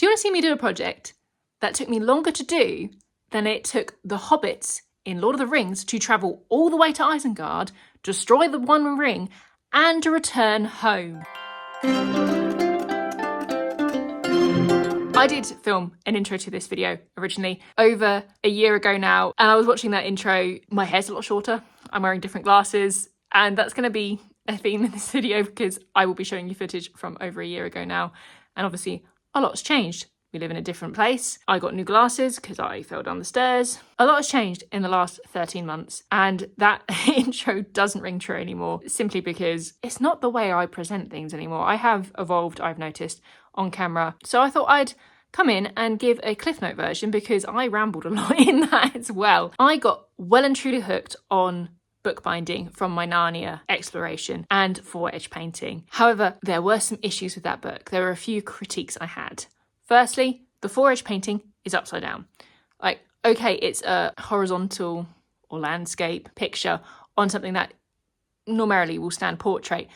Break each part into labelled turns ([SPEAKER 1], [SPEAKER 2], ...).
[SPEAKER 1] you want to see me do a project that took me longer to do than it took the hobbits in Lord of the Rings to travel all the way to Isengard, destroy the One Ring, and to return home? I did film an intro to this video originally over a year ago now, and I was watching that intro. My hair's a lot shorter, I'm wearing different glasses, and that's going to be a theme in this video because I will be showing you footage from over a year ago now, and obviously a lot's changed. We live in a different place. I got new glasses because I fell down the stairs. A lot has changed in the last 13 months, and that intro doesn't ring true anymore simply because it's not the way I present things anymore. I have evolved, I've noticed, on camera. So I thought I'd come in and give a Cliff Note version because I rambled a lot in that as well. I got well and truly hooked on bookbinding from my Narnia exploration and Fore-edge painting. However, there were some issues with that book. There were a few critiques I had. Firstly, the Fore-edge painting is upside down. Like, okay, it's a horizontal or landscape picture on something that normally will stand portrait,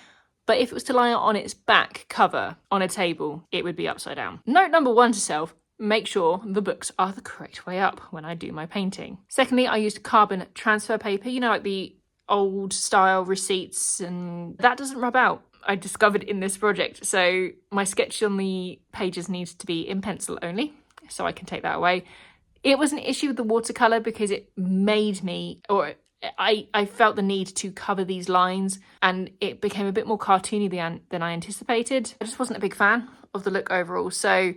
[SPEAKER 1] but if it was to lie on its back cover on a table, it would be upside down. Note number one to self, make sure the books are the correct way up when I do my painting. Secondly, I used carbon transfer paper, you know, like the old style receipts, and that doesn't rub out. I discovered in this project. So my sketch on the pages needs to be in pencil only, so I can take that away. It was an issue with the watercolour because it made me, or I felt the need to cover these lines, and it became a bit more cartoony than I anticipated. I just wasn't a big fan of the look overall. So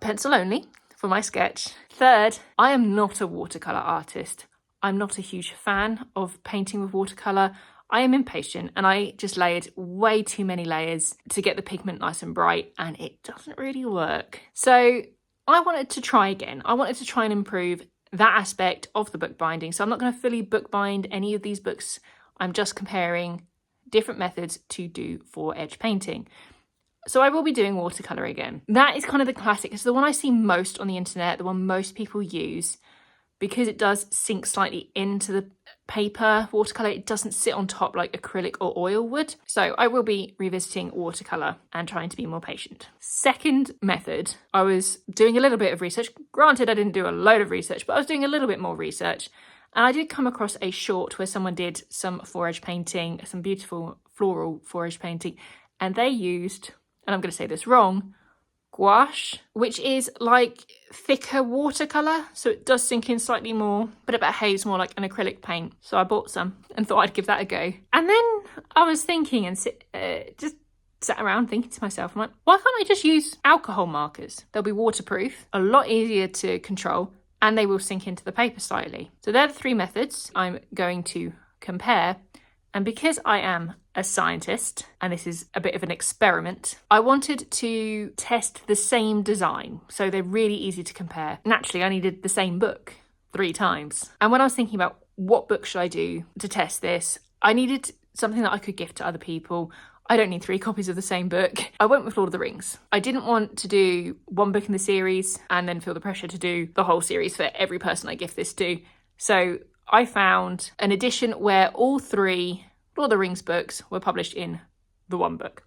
[SPEAKER 1] pencil only for my sketch. Third, I am not a watercolour artist. I'm not a huge fan of painting with watercolour. I am impatient and I just layered way too many layers to get the pigment nice and bright, and it doesn't really work. So I wanted to try again. I wanted to try and improve that aspect of the bookbinding. So I'm not going to fully bookbind any of these books. I'm just comparing different methods to do Fore-edge painting. So I will be doing watercolour again. That is kind of the classic. It's the one I see most on the internet, the one most people use, because it does sink slightly into the paper. Watercolour, it doesn't sit on top like acrylic or oil would. So I will be revisiting watercolour and trying to be more patient. Second method, I was doing a little bit of research. Granted, I didn't do a load of research, but I was doing a little bit more research. And I did come across a short where someone did some Fore-edge painting, some beautiful floral Fore-edge painting. And they used, and I'm going to say this wrong, gouache, which is like thicker watercolour, so it does sink in slightly more, but it behaves more like an acrylic paint. So I bought some and thought I'd give that a go. And then I was thinking and just sat around thinking to myself, I'm like, why can't I just use alcohol markers? They'll be waterproof, a lot easier to control, and they will sink into the paper slightly. So they're the three methods I'm going to compare. And because I am a scientist, and this is a bit of an experiment, I wanted to test the same design. So they're really easy to compare. Naturally, I needed the same book 3 times. And when I was thinking about what book should I do to test this, I needed something that I could gift to other people. I don't need 3 copies of the same book. I went with Lord of the Rings. I didn't want to do one book in the series and then feel the pressure to do the whole series for every person I gift this to. So I found an edition where all 3 Lord of the Rings books were published in the one book.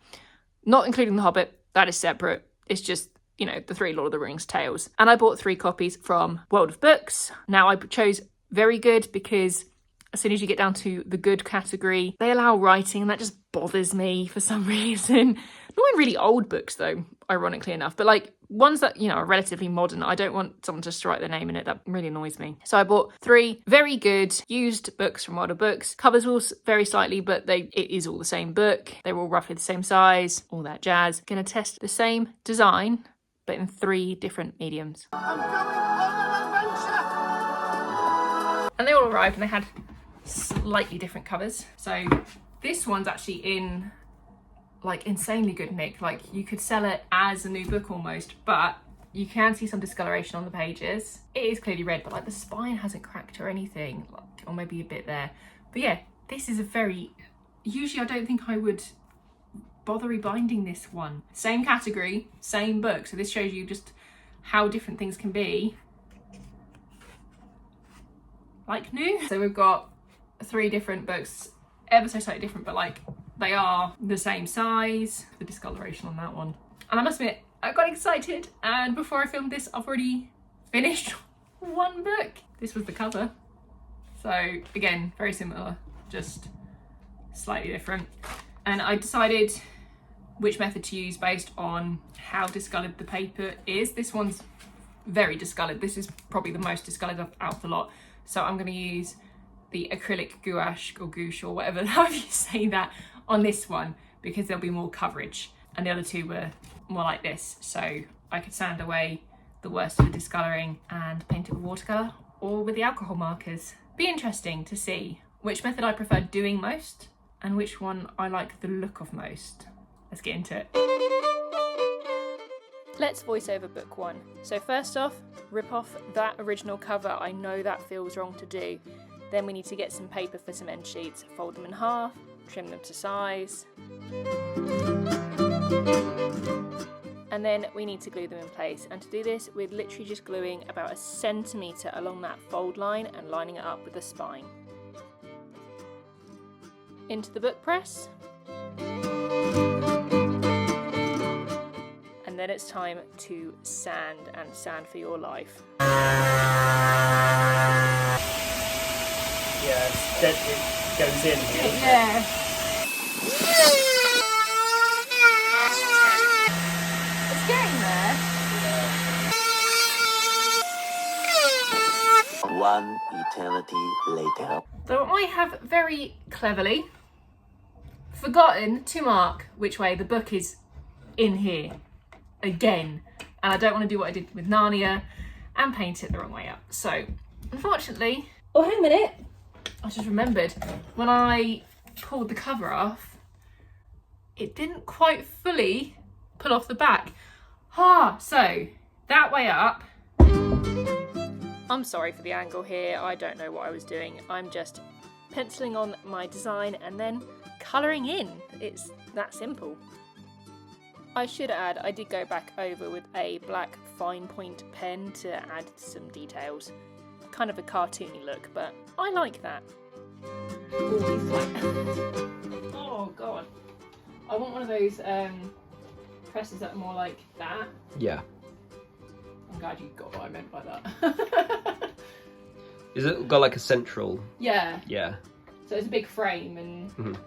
[SPEAKER 1] Not including The Hobbit, that is separate. It's just, you know, the 3 Lord of the Rings tales. And I bought 3 copies from World of Books. Now I chose very good because as soon as you get down to the good category, they allow writing, and that just bothers me for some reason. Not in really old books though, ironically enough, but like ones that, you know, are relatively modern. I don't want someone to just write their name in it. That really annoys me. So I bought 3 very good used books from World of Books. Covers will vary slightly, but it is all the same book. They're all roughly the same size, all that jazz. Gonna test the same design, but in 3 different mediums. I'm going on an adventure! And they all arrived and they had slightly different covers. So this one's actually in like insanely good nick. Like you could sell it as a new book almost, but you can see some discoloration on the pages. It is clearly red, but like the spine hasn't cracked or anything, like, or maybe a bit there. But yeah, this is a very, usually I don't think I would bother rebinding this one. Same category, same book. So this shows you just how different things can be. Like new. So we've got 3 different books, ever so slightly different, but like they are the same size. The discoloration on that one. And I must admit, I got excited, and before I filmed this, I've already finished one book. This was the cover. So again, very similar, just slightly different. And I decided which method to use based on how discoloured the paper is. This one's very discoloured. This is probably the most discoloured out of the lot. So I'm going to use the acrylic gouache or gouache or whatever, however you say that, on this one, because there'll be more coverage. And the other two were more like this. So I could sand away the worst of the discolouring and paint it with watercolour or with the alcohol markers. Be interesting to see which method I prefer doing most and which one I like the look of most. Let's get into it. Let's voice over book one. So first off, rip off that original cover. I know that feels wrong to do. Then we need to get some paper for some end sheets, fold them in half, trim them to size. And then we need to glue them in place. And to do this, we're literally just gluing about 1 centimetre along that fold line and lining it up with the spine. Into the book press. And then it's time to sand, and sand for your life.
[SPEAKER 2] Yeah, it goes in here.
[SPEAKER 1] Yeah. It's getting there.
[SPEAKER 3] One eternity later.
[SPEAKER 1] So I have very cleverly forgotten to mark which way the book is in here again. And I don't want to do what I did with Narnia and paint it the wrong way up. So unfortunately, oh, hang a minute. I just remembered when I pulled the cover off, it didn't quite fully pull off the back. So that way up. I'm sorry for the angle here. I don't know what I was doing. I'm just penciling on my design and then colouring in. It's that simple. I should add, I did go back over with a black fine point pen to add some details. Kind of a cartoony look, but I like that. Oh god. I want one of those presses that are more like that.
[SPEAKER 2] Yeah.
[SPEAKER 1] I'm glad you got what I meant by that.
[SPEAKER 2] Is it got like a central?
[SPEAKER 1] Yeah.
[SPEAKER 2] Yeah.
[SPEAKER 1] So it's a big frame and...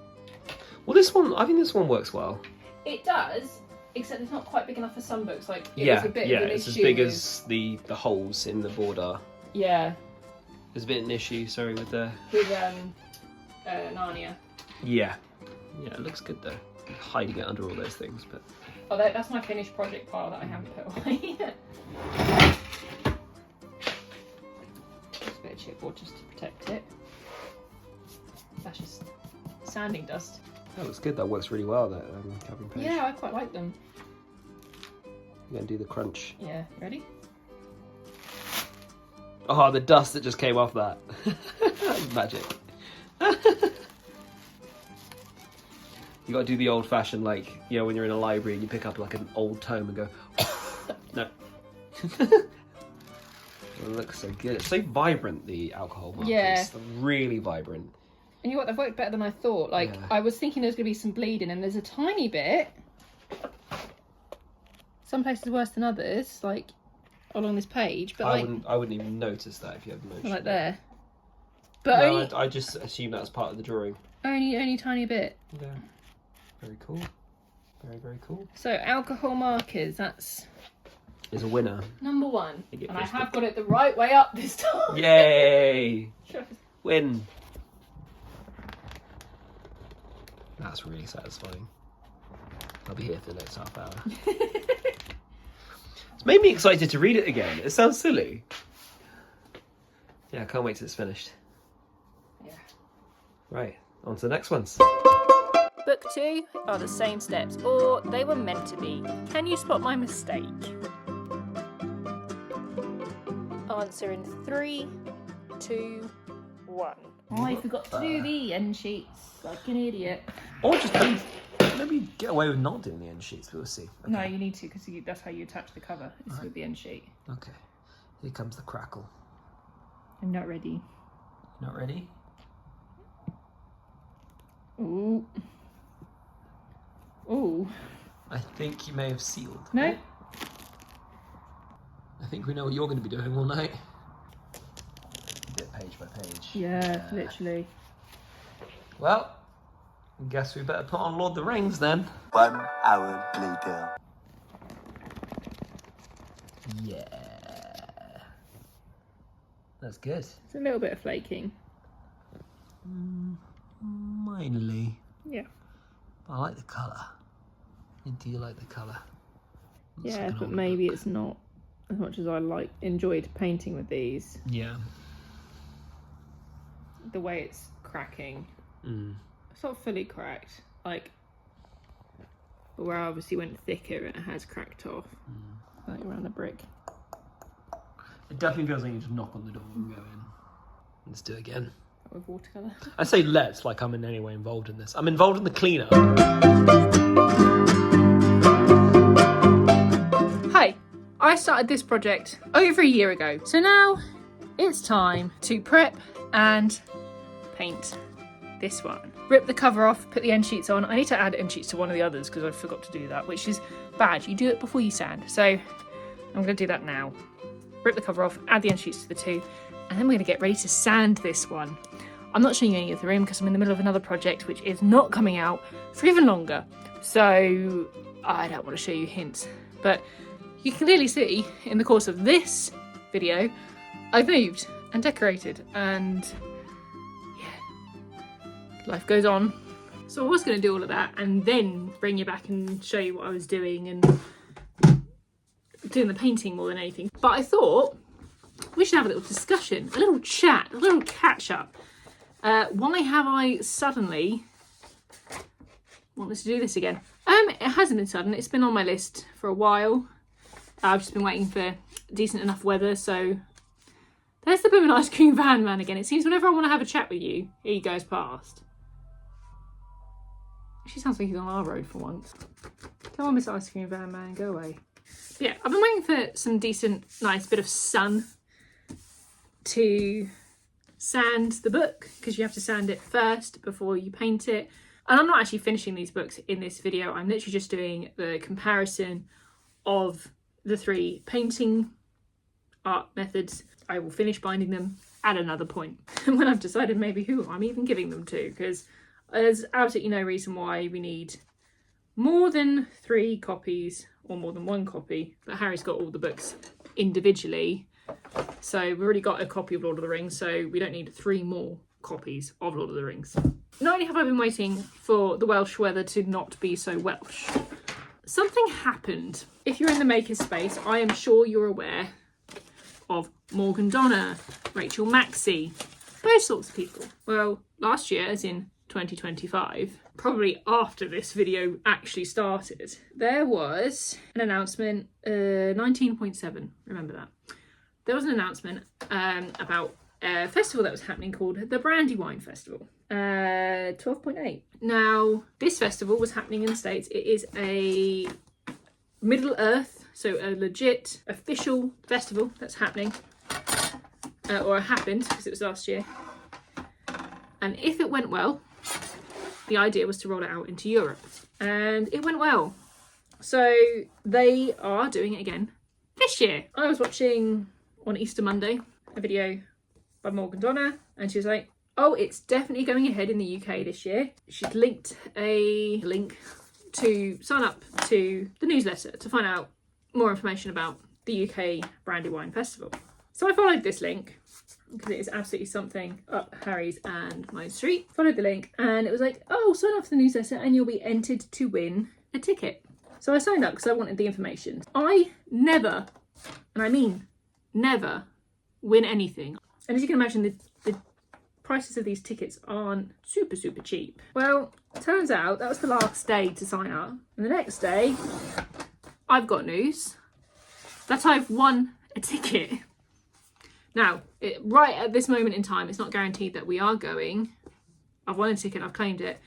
[SPEAKER 2] Well, this one, I think this one works well.
[SPEAKER 1] It does, except it's not quite big enough for some books. Like, it
[SPEAKER 2] Yeah,
[SPEAKER 1] was a bit
[SPEAKER 2] yeah,
[SPEAKER 1] of an
[SPEAKER 2] it's as
[SPEAKER 1] issue
[SPEAKER 2] big
[SPEAKER 1] with...
[SPEAKER 2] as the holes in the border.
[SPEAKER 1] Yeah.
[SPEAKER 2] There's a bit of an issue, sorry, with the...
[SPEAKER 1] With Narnia.
[SPEAKER 2] Yeah. Yeah, it looks good though. Hiding it under all those things, but...
[SPEAKER 1] Oh, that's my finished project pile that I haven't put away yet. Just a bit of chipboard just to protect it. That's just sanding dust.
[SPEAKER 2] That looks good, that works really well, that covering page.
[SPEAKER 1] Yeah, I quite like them.
[SPEAKER 2] You're going to do the crunch.
[SPEAKER 1] Yeah, ready?
[SPEAKER 2] Oh, the dust that just came off that. Magic. You got to do the old-fashioned, like, you know, when you're in a library and you pick up like an old tome and go, no. It looks so good. It's so vibrant, the alcohol markers.
[SPEAKER 1] Yeah.
[SPEAKER 2] They're really vibrant.
[SPEAKER 1] And you know what, they've worked better than I thought. Like,
[SPEAKER 2] Yeah.
[SPEAKER 1] I was thinking there was going to be some bleeding, and there's a tiny bit. Some places worse than others, like along this page. But
[SPEAKER 2] I wouldn't even notice that if you hadn't mentioned
[SPEAKER 1] like
[SPEAKER 2] it.
[SPEAKER 1] there. But
[SPEAKER 2] No,
[SPEAKER 1] only
[SPEAKER 2] I just assume that's part of the drawing.
[SPEAKER 1] only tiny bit.
[SPEAKER 2] Yeah. Very cool. Very, very cool.
[SPEAKER 1] So alcohol markers, that's
[SPEAKER 2] Is a winner.
[SPEAKER 1] number one.
[SPEAKER 2] You get
[SPEAKER 1] And I
[SPEAKER 2] this
[SPEAKER 1] have
[SPEAKER 2] book.
[SPEAKER 1] got it the right way up this time.
[SPEAKER 2] Yay! Win. That's really satisfying. I'll be here for the next half hour. It's made me excited to read it again. It sounds silly. Yeah, I can't wait till it's finished.
[SPEAKER 1] Yeah.
[SPEAKER 2] Right, on to the next ones.
[SPEAKER 1] Book 2 are the same steps, or they were meant to be. Can you spot my mistake? Answer in 3, 2, 1. I forgot to do the end sheets, like an idiot.
[SPEAKER 2] Or just maybe get away with not doing the end sheets, we'll see. Okay.
[SPEAKER 1] No, you need to, because that's how you attach the cover, is with the end sheet.
[SPEAKER 2] Okay, here comes the crackle.
[SPEAKER 1] I'm not ready.
[SPEAKER 2] Not ready?
[SPEAKER 1] Ooh. Ooh.
[SPEAKER 2] I think you may have sealed.
[SPEAKER 1] No,
[SPEAKER 2] I think we know what you're going to be doing all night. Bit page by page.
[SPEAKER 1] Yeah, literally.
[SPEAKER 2] Well, I guess we better put on Lord of the Rings then.
[SPEAKER 3] 1 hour later.
[SPEAKER 2] Yeah. That's good.
[SPEAKER 1] It's a little bit of flaking.
[SPEAKER 2] Mindly.
[SPEAKER 1] Yeah.
[SPEAKER 2] I like the colour. I do like the colour. Looks
[SPEAKER 1] Yeah,
[SPEAKER 2] like an
[SPEAKER 1] but
[SPEAKER 2] older
[SPEAKER 1] maybe
[SPEAKER 2] book.
[SPEAKER 1] it's not as much as I enjoyed painting with these.
[SPEAKER 2] Yeah.
[SPEAKER 1] The way it's cracking. It's not fully cracked, like, but where I obviously went thicker, it has cracked off, like around the brick.
[SPEAKER 2] It definitely feels like you just knock on the door and go in. Let's do it again.
[SPEAKER 1] With watercolour.
[SPEAKER 2] I say let's like I'm in any way involved in this. I'm involved in the cleanup.
[SPEAKER 1] Hi, I started this project over a year ago, so now it's time to prep and paint this one. Rip the cover off, put the end sheets on. I need to add end sheets to one of the others because I forgot to do that, which is bad. You do it before you sand. So I'm going to do that now. Rip the cover off, add the end sheets to the two, and then we're going to get ready to sand this one. I'm not showing you any of the room because I'm in the middle of another project which is not coming out for even longer. So I don't want to show you hints. But you can clearly see in the course of this video, I've moved and decorated and life goes on. So I was going to do all of that and then bring you back and show you what I was doing and doing the painting more than anything. But I thought we should have a little discussion, a little chat, a little catch up. Why have I suddenly wanted to do this again? It hasn't been sudden. It's been on my list for a while. I've just been waiting for decent enough weather. So there's the blooming ice cream van man again. It seems whenever I want to have a chat with you, he goes past. She sounds like he's on our road for once. Come on, Miss Ice Cream Van Man, go away. But yeah, I've been waiting for some decent, nice bit of sun to sand the book, because you have to sand it first before you paint it. And I'm not actually finishing these books in this video. I'm literally just doing the comparison of the 3 painting art methods. I will finish binding them at another point when I've decided maybe who I'm even giving them to, because there's absolutely no reason why we need more than 3 copies or more than 1 copy. But Harry's got all the books individually, so we've already got a copy of Lord of the Rings, so we don't need 3 more copies of Lord of the Rings. Not only have I been waiting for the Welsh weather to not be so Welsh, something happened. If you're in the maker's space, I am sure you're aware of Morgan Donner, Rachel Maxey, those sorts of people. Well, last year, as in 2025, probably after this video actually started, there was an announcement, 19.7, remember that. There was an announcement about a festival that was happening called the Brandywine Festival, 12.8. Now, this festival was happening in the States. It is a Middle Earth, so a legit official festival that's happening, or happened because it was last year. And if it went well, the idea was to roll it out into Europe, and it went well. So they are doing it again this year. I was watching on Easter Monday a video by Morgan Donner, and she was like, oh, it's definitely going ahead in the UK this year. She's linked a link to sign up to the newsletter to find out more information about the UK Brandywine Festival. So I followed this link because it is absolutely something up Harry's and my street. Followed the link and it was like, oh, sign up for the newsletter and you'll be entered to win a ticket. So I signed up because I wanted the information. I never, and I mean never, win anything. And as you can imagine, the prices of these tickets aren't super cheap. Well, turns out that was the last day to sign up. And the next day, I've got news that I've won a ticket. Now, right at this moment in time, it's not guaranteed that we are going. I've won a ticket, I've claimed it,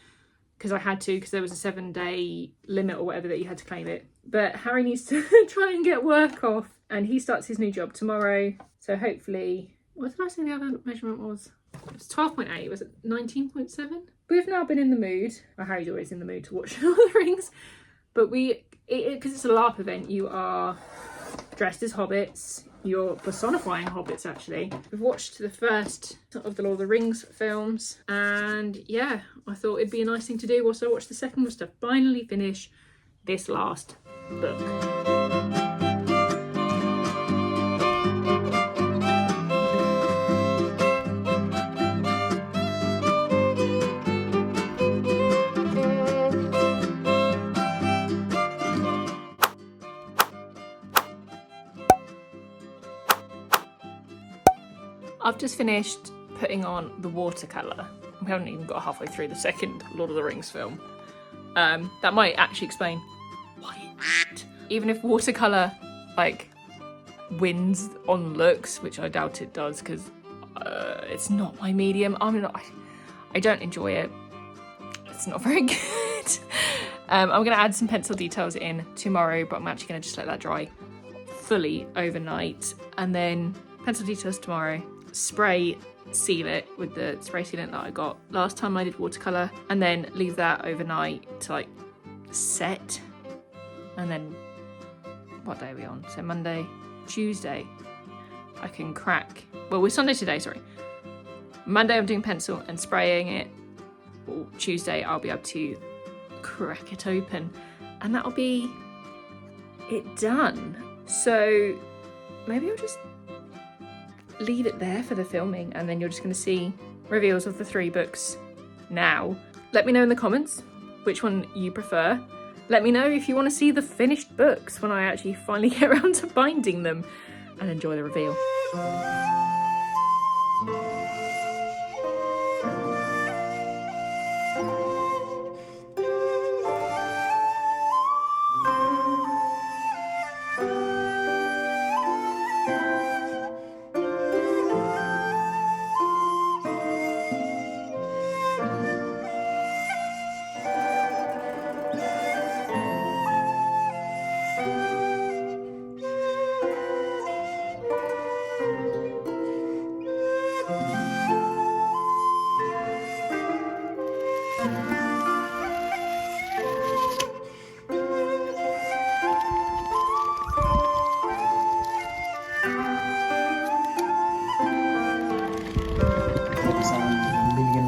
[SPEAKER 1] because I had to, because there was a 7-day limit or whatever that you had to claim it. But Harry needs to try and get work off, and he starts his new job tomorrow. So hopefully, what did I say the other measurement was? It was 12.8, was it 19.7? We've now been in the mood, well, Harry's always in the mood to watch Lord of the Rings, but because it's a LARP event, you are dressed as hobbits. You're personifying hobbits, actually. We've watched the first of the Lord of the Rings films, and yeah, I thought it'd be a nice thing to do whilst I watched the second, was to finally finish this last book. I've just finished putting on the watercolour. We haven't even got halfway through the second Lord of the Rings film. That might actually explain why it, even if watercolour like wins on looks, which I doubt it does because it's not my medium. I don't enjoy it. It's not very good. I'm going to add some pencil details in tomorrow, but I'm actually going to just let that dry fully overnight, and then pencil details tomorrow. Spray seal it with the spray sealant that I got last time I did watercolour, and then leave that overnight to like set, and then what day are we on? So Monday, Tuesday I can crack, well we're Sunday today, sorry. Monday I'm doing pencil and spraying it. Tuesday I'll be able to crack it open, and that'll be it done. So maybe I'll just leave it there for the filming, and then you're just going to see reveals of the 3 books now. Let me know in the comments which one you prefer. Let me know if you want to see the finished books when I actually finally get around to binding them, and enjoy the reveal.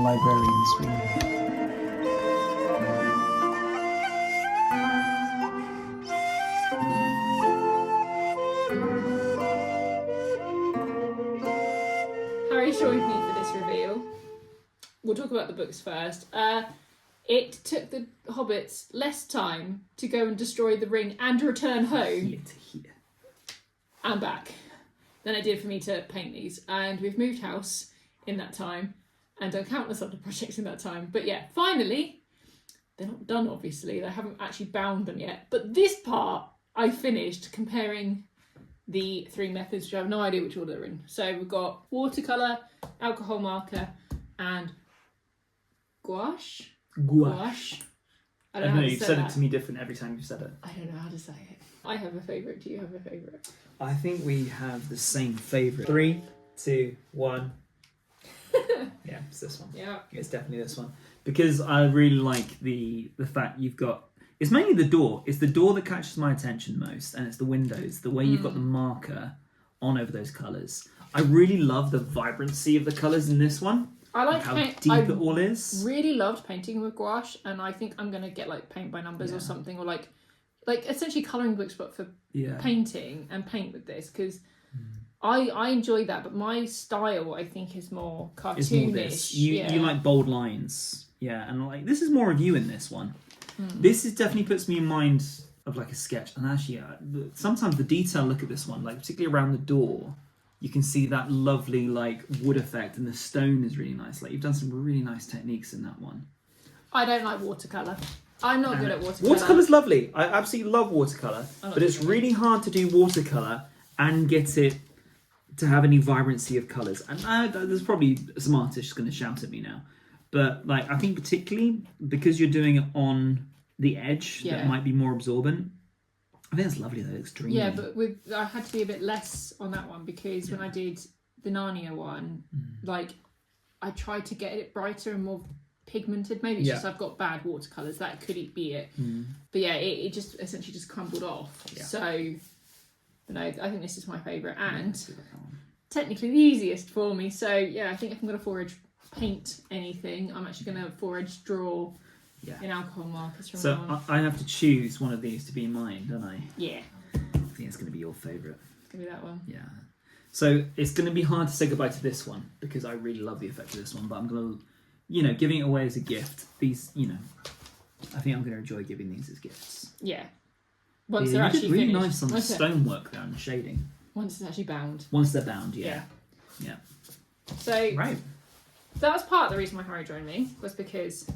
[SPEAKER 4] Librarian screen.
[SPEAKER 1] Harry joined me for this reveal. We'll talk about the books first. It took the hobbits less time to go and destroy the ring and return home
[SPEAKER 4] Here to here.
[SPEAKER 1] and back than it did for me to paint these. And we've moved house in that time and done countless other projects in that time. But yeah, finally, they're not done obviously. They haven't actually bound them yet. But this part I finished comparing the 3 methods, which I have no idea which order they're in. So we've got watercolour, alcohol marker, and gouache.
[SPEAKER 4] Gouache.
[SPEAKER 1] I
[SPEAKER 4] I
[SPEAKER 1] don't
[SPEAKER 4] know,
[SPEAKER 1] know how to
[SPEAKER 4] you've
[SPEAKER 1] say
[SPEAKER 4] said
[SPEAKER 1] that.
[SPEAKER 4] it to me different every time you've said it.
[SPEAKER 1] I don't know how to say it. I have a favourite. Do you have a favourite?
[SPEAKER 4] I think we have the same favourite. 3, 2, 1. Yeah, it's this one.
[SPEAKER 1] Yeah.
[SPEAKER 4] It's definitely this one. Because I really like the fact you've got... It's mainly the door. It's the door that catches my attention most, and it's the windows. The way you've got the marker on over those colours. I really love the vibrancy of the colours in this one.
[SPEAKER 1] I like
[SPEAKER 4] how
[SPEAKER 1] paint.
[SPEAKER 4] deep
[SPEAKER 1] I
[SPEAKER 4] it all is.
[SPEAKER 1] really loved painting with gouache, and I think I'm gonna get like paint by numbers or something, or like essentially colouring books, but for painting, and paint with this because I enjoy that. But my style, I think, is more cartoonish.
[SPEAKER 4] It's more this. You like bold lines, yeah, and like this is more of you in this one. This is definitely puts me in mind of like a sketch, and actually, sometimes the detail. Look at this one, like particularly around the door. You can see that lovely like wood effect, and the stone is really nice. Like you've done some really nice techniques in that one.
[SPEAKER 1] I don't like watercolour. I'm not good at watercolour.
[SPEAKER 4] Watercolour's lovely. I absolutely love watercolour, but it's really hard to do watercolour and get it to have any vibrancy of colours. And there's probably some artists going to shout at me now, but like I think particularly because you're doing it on the edge that might be more absorbent. I think it's lovely though. It's dreamy.
[SPEAKER 1] Yeah, but I had to be a bit less on that one because when I did the Narnia one, like I tried to get it brighter and more pigmented. Maybe it's just I've got bad watercolours. That could be it. But yeah, it just essentially just crumbled off. Yeah. So But no, I think this is my favourite and technically the easiest for me. So yeah, I think if I'm going to Fore-edge paint anything, I'm actually going to Fore-edge draw in alcohol markers from
[SPEAKER 4] So
[SPEAKER 1] now on.
[SPEAKER 4] I have to choose one of these to be mine, don't I?
[SPEAKER 1] Yeah,
[SPEAKER 4] I think it's going to be your favourite.
[SPEAKER 1] it's going to be that one.
[SPEAKER 4] Yeah. So it's going to be hard to say goodbye to this one because I really love the effect of this one, but I'm going to, giving it away as a gift. These, I think I'm going to enjoy giving these as gifts.
[SPEAKER 1] Yeah. Once
[SPEAKER 4] Yeah,
[SPEAKER 1] they're
[SPEAKER 4] you
[SPEAKER 1] actually
[SPEAKER 4] did really
[SPEAKER 1] finished.
[SPEAKER 4] nice on the stonework there and the shading.
[SPEAKER 1] Once it's actually bound.
[SPEAKER 4] Once they're bound, yeah.
[SPEAKER 1] So
[SPEAKER 4] Right.
[SPEAKER 1] that was part of the reason why Harry joined me, was because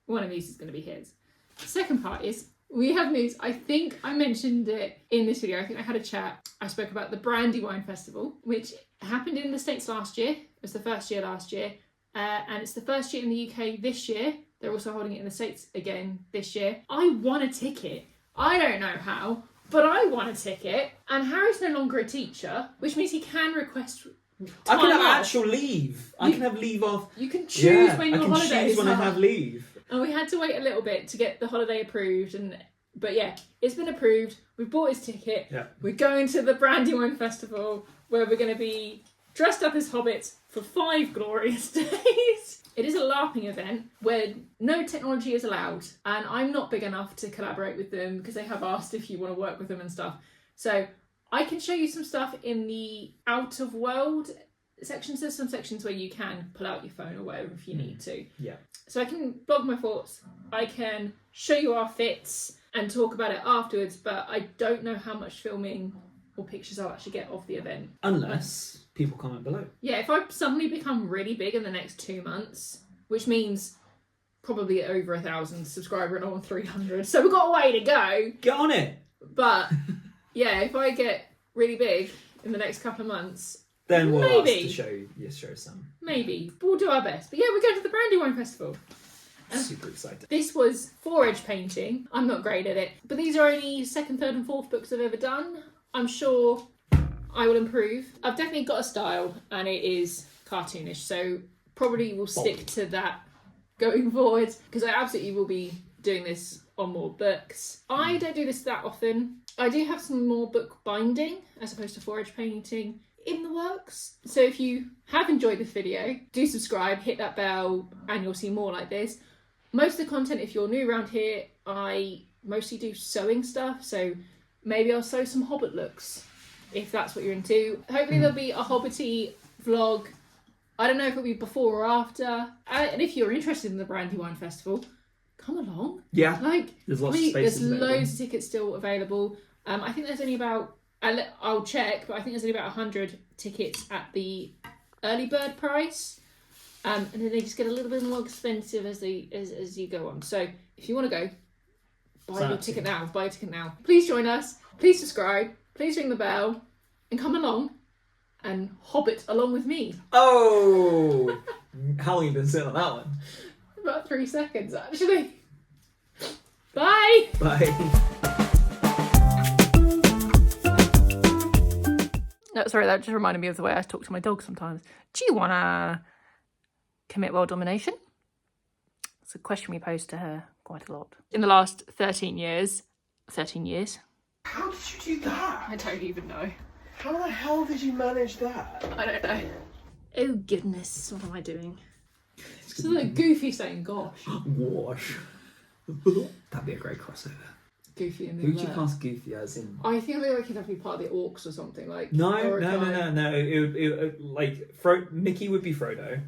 [SPEAKER 1] one of these is going to be his. The second part is we have news. I think I mentioned it in this video. I think I had a chat. I spoke about the Brandywine Festival, which happened in the States last year. It was the first year last year. And it's the first year in the UK this year. They're also holding it in the States again this year. I won a ticket. I don't know how, but I won a ticket. And Harry's no longer a teacher, which means he can request
[SPEAKER 4] I can
[SPEAKER 1] time
[SPEAKER 4] have
[SPEAKER 1] off.
[SPEAKER 4] actual leave. I can have leave off.
[SPEAKER 1] You can choose when your
[SPEAKER 4] I can
[SPEAKER 1] holidays
[SPEAKER 4] choose when I
[SPEAKER 1] are.
[SPEAKER 4] have leave.
[SPEAKER 1] And we had to wait a little bit to get the holiday approved. But yeah, it's been approved. We've bought his ticket.
[SPEAKER 4] Yeah.
[SPEAKER 1] We're going to the Brandywine Festival where we're going to be dressed up as hobbits for 5 glorious days. It is a LARPing event where no technology is allowed. And I'm not big enough to collaborate with them because they have asked if you want to work with them and stuff. So I can show you some stuff in the out of world sections. There's some sections where you can pull out your phone or whatever if you need to.
[SPEAKER 4] Yeah.
[SPEAKER 1] So I can blog my thoughts, I can show you our fits and talk about it afterwards, but I don't know how much filming or pictures I'll actually get of the event.
[SPEAKER 4] Unless people comment below.
[SPEAKER 1] Yeah, if I suddenly become really big in the next 2 months, which means probably over 1,000 subscriber and on 300, so we've got a way to go.
[SPEAKER 4] Get on it.
[SPEAKER 1] But yeah, if I get really big in the next couple of months,
[SPEAKER 4] Then we'll
[SPEAKER 1] maybe.
[SPEAKER 4] ask to show some.
[SPEAKER 1] Maybe. But we'll do our best. But yeah, we're going to the Brandywine Festival.
[SPEAKER 4] Super excited.
[SPEAKER 1] This was Fore-edge painting. I'm not great at it. But these are only 2nd, 3rd and 4th books I've ever done. I'm sure I will improve. I've definitely got a style and it is cartoonish. So probably will stick to that going forward. Because I absolutely will be doing this on more books. I don't do this that often. I do have some more book binding as opposed to Fore-edge painting in the works. So if you have enjoyed this video, do subscribe, hit that bell, and you'll see more like this. Most of the content, if you're new around here, I mostly do sewing stuff, so maybe I'll sew some Hobbit looks, if that's what you're into. Hopefully there'll be a Hobbity vlog. I don't know if it'll be before or after. And if you're interested in the Brandywine Festival, come along.
[SPEAKER 4] Yeah.
[SPEAKER 1] There's
[SPEAKER 4] lots of spaces
[SPEAKER 1] There's
[SPEAKER 4] available.
[SPEAKER 1] loads of tickets still available. I think there's only about, I'll check, but I think there's only about 100 tickets at the early bird price. And then they just get a little bit more expensive as you go on. So if you want to go, buy your ticket now. Buy a ticket now. Please join us. Please subscribe. Please ring the bell. And come along and hobbit along with me.
[SPEAKER 4] Oh! How long have you been sitting on that one?
[SPEAKER 1] About 3 seconds, actually. Bye!
[SPEAKER 4] Bye.
[SPEAKER 1] No, sorry, that just reminded me of the way I talk to my dog sometimes. Do you want to commit world domination? It's a question we pose to her quite a lot. In the last 13 years... 13 years?
[SPEAKER 2] How did you do that?
[SPEAKER 1] I don't even know.
[SPEAKER 2] How the hell did you manage that?
[SPEAKER 1] I don't know. Oh goodness, what am I doing? It's like Goofy saying gosh.
[SPEAKER 4] Wash. That'd be a great crossover.
[SPEAKER 1] Goofy and the
[SPEAKER 4] Who would you
[SPEAKER 1] alert.
[SPEAKER 4] cast Goofy as in?
[SPEAKER 1] I feel like he'd have to be part of the orcs or something like.
[SPEAKER 4] No.
[SPEAKER 1] Uruk-hai.
[SPEAKER 4] Mickey would be Frodo.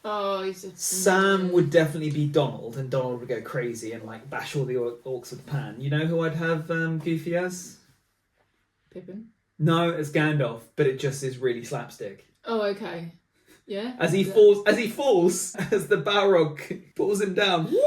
[SPEAKER 1] Oh, he's a...
[SPEAKER 4] Sam would definitely be Donald, and Donald would go crazy and like bash all the orcs with the pan. You know who I'd have Goofy as?
[SPEAKER 1] Pippin.
[SPEAKER 4] No, it's Gandalf, but it just is really slapstick.
[SPEAKER 1] Oh, okay. Yeah.
[SPEAKER 4] As he falls, as the Balrog pulls him down. Woo!